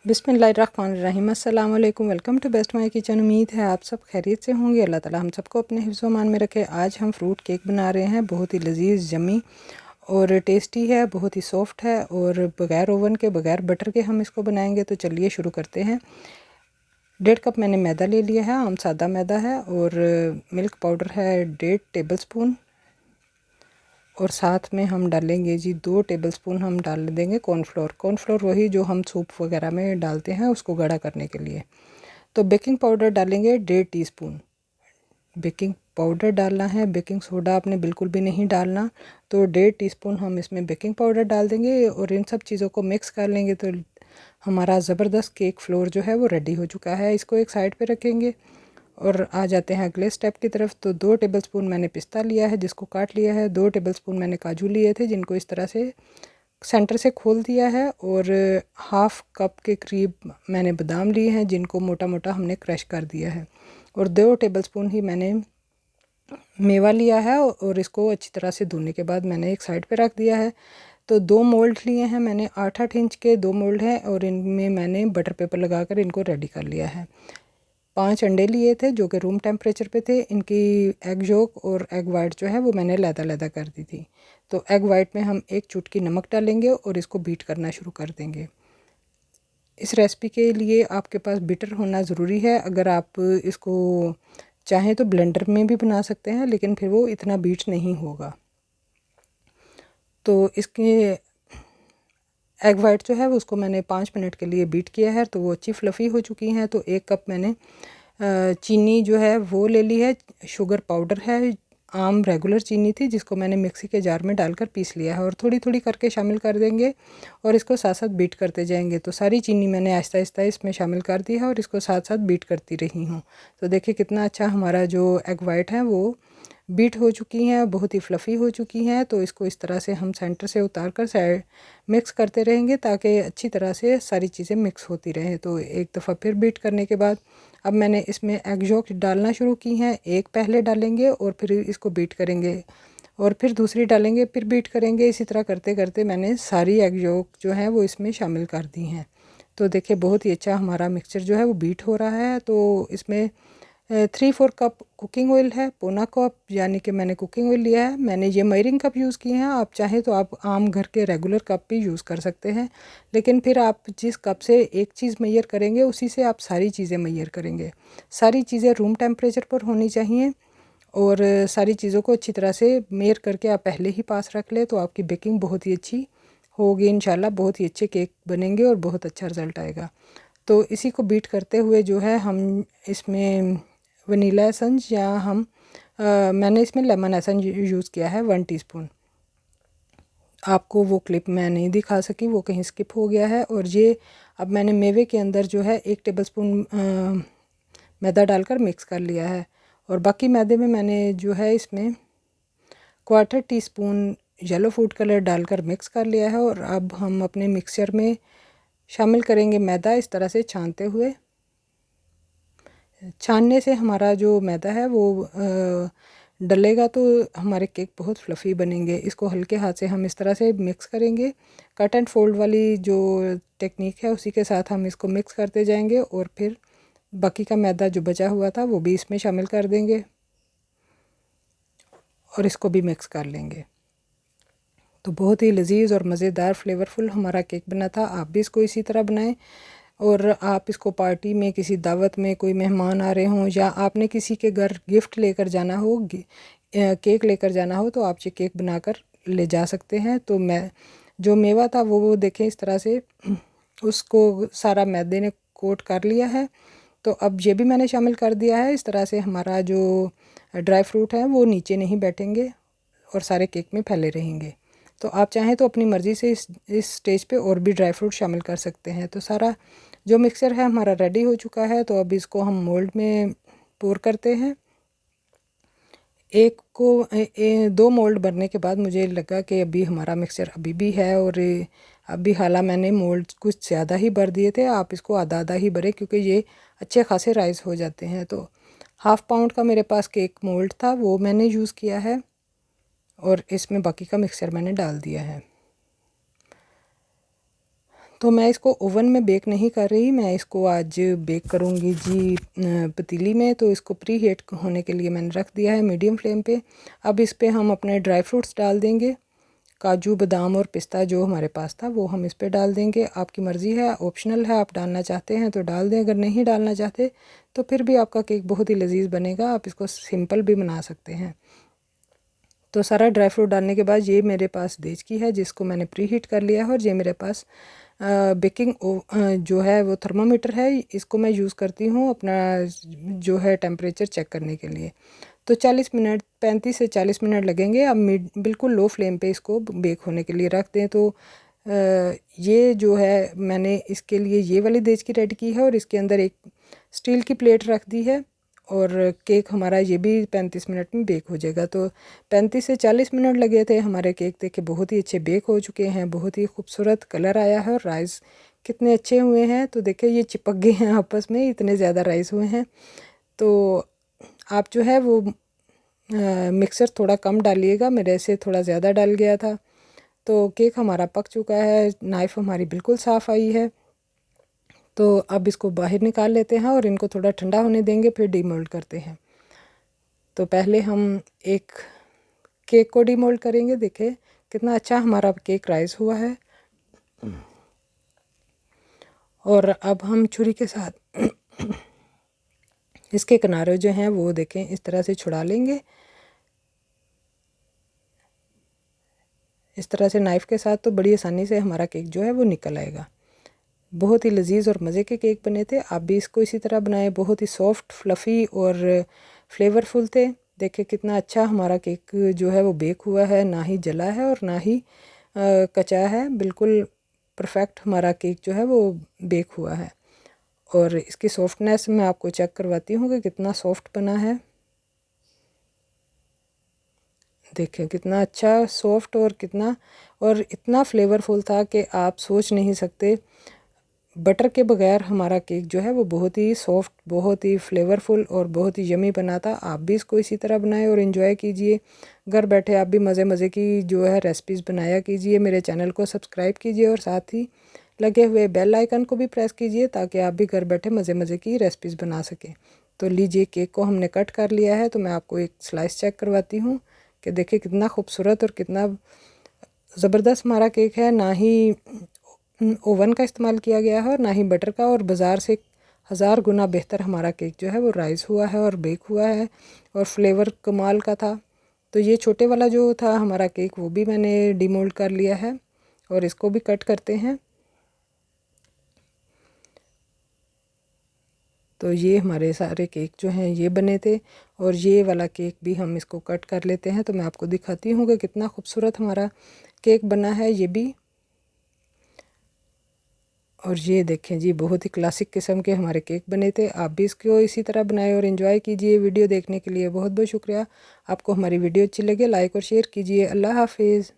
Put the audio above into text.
बिस्मिल्लाहिर्रहमानिर्रहीम। अस्सलाम वालेकुम। Welcome to best my kitchen. उम्मीद है आप सब खैरियत से होंगे। अल्लाह ताला हम सबको अपने हिफ्ज़ व अमान में रखे। आज हम फ्रूट केक बना रहे हैं। बहुत ही लजीज, यम्मी और टेस्टी है, बहुत ही सॉफ्ट है और बग़ैर ओवन के, बग़ैर बटर के हम इसको बनाएंगे। तो चलिए शुरू करते हैं। 1.5 कप मैंने मैदा ले लिया है, आम सादा मैदा है, और मिल्क पाउडर है 1.5 टेबल स्पून, और साथ में हम डालेंगे जी 2 टेबलस्पून हम डाल देंगे कॉर्नफ्लोर। कॉर्नफ्लोर वही जो हम सूप वगैरह में डालते हैं उसको गाढ़ा करने के लिए। तो बेकिंग पाउडर डालेंगे 1.5 टीस्पून। बेकिंग पाउडर डालना है, बेकिंग सोडा आपने बिल्कुल भी नहीं डालना। तो 1.5 टीस्पून हम इसमें बेकिंग पाउडर डाल देंगे और इन सब चीज़ों को मिक्स कर लेंगे। तो हमारा ज़बरदस्त केक फ्लोर जो है वो रेडी हो चुका है। इसको एक साइड पे रखेंगे और आ जाते हैं अगले स्टेप की तरफ। तो 2 टेबलस्पून मैंने पिस्ता लिया है जिसको काट लिया है। 2 टेबलस्पून मैंने काजू लिए थे जिनको इस तरह से सेंटर से खोल दिया है, और हाफ़ कप के करीब मैंने बादाम लिए हैं जिनको मोटा मोटा हमने क्रश कर दिया है, और 2 टेबलस्पून ही मैंने मेवा लिया है और इसको अच्छी तरह से धोने के बाद मैंने एक साइड पे रख दिया है। तो 2 मोल्ड लिए हैं मैंने, 8-8 इंच के 2 मोल्ड हैं, और इनमें मैंने बटर पेपर लगाकर इनको रेडी कर लिया है। 5 अंडे लिए थे जो कि रूम टेम्परेचर पे थे। इनकी एग योक और एग वाइट जो है वो मैंने लैदा कर दी थी। तो एग वाइट में हम 1 चुटकी नमक डालेंगे और इसको बीट करना शुरू कर देंगे। इस रेसिपी के लिए आपके पास बीटर होना ज़रूरी है। अगर आप इसको चाहें तो ब्लेंडर में भी बना सकते हैं, लेकिन फिर वो इतना बीट नहीं होगा। तो इसके एग वाइट जो है वो उसको मैंने 5 मिनट के लिए बीट किया है, तो वो अच्छी फ्लफ़ी हो चुकी हैं। तो 1 कप मैंने चीनी जो है वो ले ली है। शुगर पाउडर है, आम रेगुलर चीनी थी जिसको मैंने मिक्सी के जार में डालकर पीस लिया है, और थोड़ी थोड़ी करके शामिल कर देंगे और इसको साथ साथ बीट करते जाएंगे। तो सारी चीनी मैंने आहिस्ता आहिस्ता इसमें शामिल कर दी है और इसको साथ साथ बीट करती रही हूँ। तो देखिए कितना अच्छा हमारा जो एग वाइट है वो बीट हो चुकी हैं, बहुत ही फ्लफ़ी हो चुकी हैं। तो इसको इस तरह से हम सेंटर से उतार कर साइड मिक्स करते रहेंगे ताकि अच्छी तरह से सारी चीज़ें मिक्स होती रहें। तो एक दफ़ा फिर बीट करने के बाद अब मैंने इसमें एग यॉक डालना शुरू की हैं। एक पहले डालेंगे और फिर इसको बीट करेंगे, और फिर दूसरी डालेंगे, फिर बीट करेंगे। इसी तरह करते करते मैंने सारी एग यॉक जो है वो इसमें शामिल कर दी हैं। तो देखिए बहुत ही अच्छा हमारा मिक्सचर जो है वो बीट हो रहा है। तो इसमें 3-4 कप कुकिंग ऑयल है, पौना कप यानी कि मैंने कुकिंग ऑयल लिया है। मैंने ये मेयरिंग कप यूज़ किए हैं, आप चाहें तो आप आम घर के रेगुलर कप भी यूज़ कर सकते हैं, लेकिन फिर आप जिस कप से एक चीज़ मेजर करेंगे उसी से आप सारी चीज़ें मेजर करेंगे। सारी चीज़ें रूम टेम्परेचर पर होनी चाहिए, और सारी चीज़ों को अच्छी तरह से मेयर करके आप पहले ही पास रख लें तो आपकी बेकिंग बहुत ही अच्छी होगी। इंशाल्लाह बहुत ही अच्छे केक बनेंगे और बहुत अच्छा रिज़ल्ट आएगा। तो इसी को बीट करते हुए जो है हम इसमें वनीला एसेंस या मैंने इसमें लेमन एसेंस यूज़ किया है 1 टीस्पून। आपको वो क्लिप मैं नहीं दिखा सकी, वो कहीं स्किप हो गया है। और ये अब मैंने मेवे के अंदर जो है 1 टेबलस्पून मैदा डालकर मिक्स कर लिया है, और बाकी मैदे में मैंने जो है इसमें 1/4 टीस्पून येलो फूड कलर डालकर मिक्स कर लिया है। और अब हम अपने मिक्सचर में शामिल करेंगे मैदा, इस तरह से छानते हुए। छानने से हमारा जो मैदा है वो डलेगा तो हमारे केक बहुत फ्लफ़ी बनेंगे। इसको हल्के हाथ से हम इस तरह से मिक्स करेंगे। कट एंड फोल्ड वाली जो टेक्निक है उसी के साथ हम इसको मिक्स करते जाएंगे, और फिर बाकी का मैदा जो बचा हुआ था वो भी इसमें शामिल कर देंगे और इसको भी मिक्स कर लेंगे। तो बहुत ही लजीज और मज़ेदार फ्लेवरफुल हमारा केक बना था। आप भी इसको इसी तरह बनाएं, और आप इसको पार्टी में, किसी दावत में कोई मेहमान आ रहे हों, या आपने किसी के घर गिफ्ट लेकर जाना हो, केक लेकर जाना हो, तो आप ये केक बनाकर ले जा सकते हैं। तो मैं जो मेवा था वो देखें इस तरह से उसको सारा मैदे ने कोट कर लिया है। तो अब ये भी मैंने शामिल कर दिया है। इस तरह से हमारा जो ड्राई फ्रूट है वो नीचे नहीं बैठेंगे और सारे केक में फैले रहेंगे। तो आप चाहें तो अपनी मर्ज़ी से इस स्टेज पे और भी ड्राई फ्रूट शामिल कर सकते हैं। तो सारा जो मिक्सचर है हमारा रेडी हो चुका है। तो अब इसको हम मोल्ड में पोर करते हैं। एक को 2 मोल्ड भरने के बाद मुझे लगा कि अभी हमारा मिक्सचर अभी भी है, और अभी हालांकि मैंने मोल्ड कुछ ज़्यादा ही भर दिए थे। आप इसको आधा आधा ही भरें क्योंकि ये अच्छे खासे राइस हो जाते हैं। तो ½ पाउंड का मेरे पास केक मोल्ड था, वो मैंने यूज़ किया है, और इसमें बाकी का मिक्सचर मैंने डाल दिया है। तो मैं इसको ओवन में बेक नहीं कर रही, मैं इसको आज बेक करूँगी जी पतीली में। तो इसको प्री हीट होने के लिए मैंने रख दिया है मीडियम फ्लेम पे। अब इस पे हम अपने ड्राई फ्रूट्स डाल देंगे, काजू बादाम और पिस्ता जो हमारे पास था वो हम इस पे डाल देंगे। आपकी मर्ज़ी है, ऑप्शनल है, आप डालना चाहते हैं तो डाल दें, अगर नहीं डालना चाहते तो फिर भी आपका केक बहुत ही लजीज बनेगा। आप इसको सिंपल भी बना सकते हैं। तो सारा ड्राई फ्रूट डालने के बाद ये मेरे पास देचकी है जिसको मैंने प्री हीट कर लिया है, और ये मेरे पास बेकिंग जो है वो थर्मामीटर है, इसको मैं यूज़ करती हूँ अपना जो है टेम्परेचर चेक करने के लिए। तो 35 से 40 मिनट लगेंगे। अब बिल्कुल लो फ्लेम पे इसको बेक होने के लिए रख दें। तो ये जो है मैंने इसके लिए ये वाली देचकी रेडी की है, और इसके अंदर एक स्टील की प्लेट रख दी है, और केक हमारा ये भी 35 मिनट में बेक हो जाएगा। तो 35 से 40 मिनट लगे थे हमारे केक देखे बहुत ही अच्छे बेक हो चुके हैं, बहुत ही खूबसूरत कलर आया है, और राइस कितने अच्छे हुए हैं। तो देखिए ये चिपक गए हैं आपस में, इतने ज़्यादा राइस हुए हैं। तो आप जो है वो मिक्सर थोड़ा कम डालिएगा, मेरे से थोड़ा ज़्यादा डल गया था। तो केक हमारा पक चुका है, नाइफ़ हमारी बिल्कुल साफ़ आई है। तो अब इसको बाहर निकाल लेते हैं और इनको थोड़ा ठंडा होने देंगे, फिर डीमोल्ड करते हैं। तो पहले हम एक केक को डीमोल्ड करेंगे। देखिए कितना अच्छा हमारा केक राइस हुआ है। और अब हम छुरी के साथ इसके किनारे जो हैं वो देखें इस तरह से छुड़ा लेंगे, इस तरह से नाइफ़ के साथ। तो बड़ी आसानी से हमारा केक जो है वो निकल आएगा। बहुत ही लजीज और मज़े के केक बने थे। आप भी इसको इसी तरह बनाएं, बहुत ही सॉफ्ट फ्लफ़ी और फ्लेवरफुल थे। देखिए कितना अच्छा हमारा केक जो है वो बेक हुआ है, ना ही जला है और ना ही कचा है, बिल्कुल परफेक्ट हमारा केक जो है वो बेक हुआ है। और इसकी सॉफ्टनेस मैं आपको चेक करवाती हूँ कि कितना सॉफ्ट बना है। देखें कितना अच्छा सॉफ्ट और इतना फ्लेवरफुल था कि आप सोच नहीं सकते। बटर के बगैर हमारा केक जो है वो बहुत ही सॉफ्ट, बहुत ही फ्लेवरफुल और बहुत ही यमी बना था। आप भी इसको इसी तरह बनाएं और इन्जॉय कीजिए। घर बैठे आप भी मज़े मज़े की जो है रेसिपीज़ बनाया कीजिए। मेरे चैनल को सब्सक्राइब कीजिए और साथ ही लगे हुए बेल आइकन को भी प्रेस कीजिए ताकि आप भी घर बैठे मज़े मज़े की रेसिपीज़ बना सकें। तो लीजिए केक को हमने कट कर लिया है, तो मैं आपको एक स्लाइस चेक करवाती हूँ कि देखिए कितना खूबसूरत और कितना ज़बरदस्त हमारा केक है। ना ही ओवन का इस्तेमाल किया गया है और ना ही बटर का, और बाज़ार से 1000 गुना बेहतर हमारा केक जो है वो राइस हुआ है और बेक हुआ है, और फ्लेवर कमाल का था। तो ये छोटे वाला जो था हमारा केक वो भी मैंने डीमोल्ड कर लिया है, और इसको भी कट करते हैं। तो ये हमारे सारे केक जो हैं ये बने थे, और ये वाला केक भी हम इसको कट कर लेते हैं। तो मैं आपको दिखाती हूँ कि कितना खूबसूरत हमारा केक बना है ये भी। और ये देखें जी बहुत ही क्लासिक किस्म के हमारे केक बने थे। आप भी इसको इसी तरह बनाएं और एंजॉय कीजिए। वीडियो देखने के लिए बहुत बहुत शुक्रिया। आपको हमारी वीडियो अच्छी लगे लाइक और शेयर कीजिए। अल्लाह हाफिज़।